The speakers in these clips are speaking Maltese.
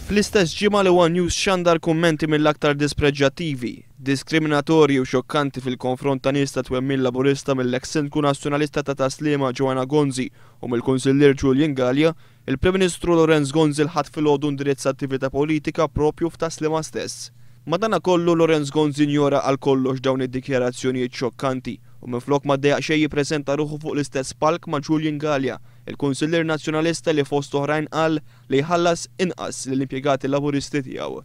Fl-istess ġimgħa li One News xandar kummenti mill-aktar dispreġġattivi, diskriminatorji u xokkanti fil-konfront ta' nies ta' twemmin laburista mill-eks sindku nazzjonalista ta' Taslima Joanna Gonzi u mill-Kunsillier Julian Galea, il-Prim Ministru Lorenz Gonzi ħadd filgħodu indirizz attività politika propju f'Taslima stess. Madankollu Lorenz Gonzi injora għal kollox dawn id-dikjarazzjonijiet xokkanti u minflok ma ddejjaq xejn jippreżenta ruħu fuq l-istess palk ma' Julian Galea, il-Kunsillier Nazzjonalista li fost oħrajn qal li jħallas inqas lill-impjegati laburisti tiegħu.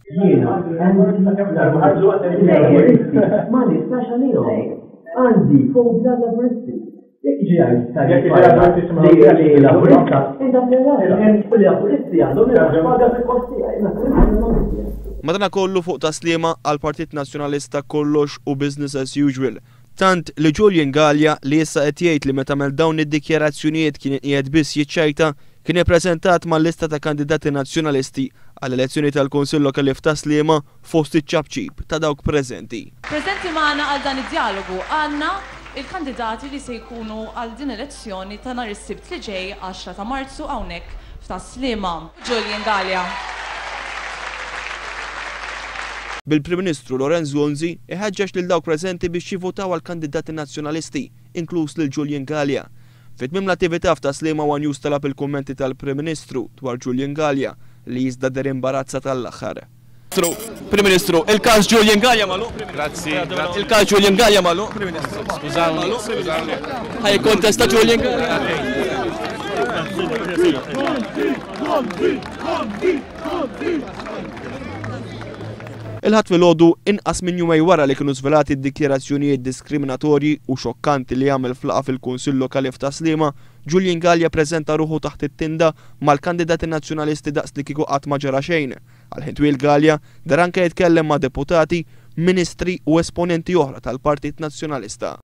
Ma nistax għalihom. Għandi fuq bla laburisti. Jekk Madankollu fuq Taslima għal Partit Nazzjonalista kollox u business as usual. Tant li Julian Galea li issa qed jgħid li meta mel dawn id-dikjarazzjonijiet kien qiegħed biss jiċċajta kien ippreżentat mal-lista ta' kandidati nazzjonalisti għall-elezzjoni tal-Kunsill Lokali f'Taslima fost iċ-ċabċib ta' dawk preżenti. Preżenti magħna għal dan id-dialogu għandna il-kandidati li se jkunu għal din elezzjoni ta' nhar is-Sibt li ġej 10 ta' Marzu hawnhekk f'Taslima. Julian Galea. Bil-Prim Ministru Lorenz Gonzi iħeġġeġ lil dawk preżenti biex jivvotaw għal kandidati nazzjonalisti, inkluż lil Julian Galea. Fit-tmiem l-attività f'Taslima One News talab il-kummenti tal-Prim Ministru dwar Julian Galea li jiżdader imbarazza tal-aħħar. Prim Ministru, il-każ Julian Galea magħluq? Grazzi. Il-każ Julian Galea magħluq? Skużawni. Ħaj kontesta Julian Galea? Il-ħadd filgħodu inqas minn jumej wara li kienu żvelati d-dikjarazzjonijiet diskriminatorji u xokkanti li jagħmel flaqa fil-Kunsill Lokali f'Taslima, Julian Galea ppreżenta ruħu taħt it-tinda mal-kandidati nazzjonalisti daqs li kieku qatt ma ġara xejn. Għal-ħintwiel Galea dar anke jitkellem ma' deputati, ministri u esponenti oħra tal-Partit Nazzjonalista.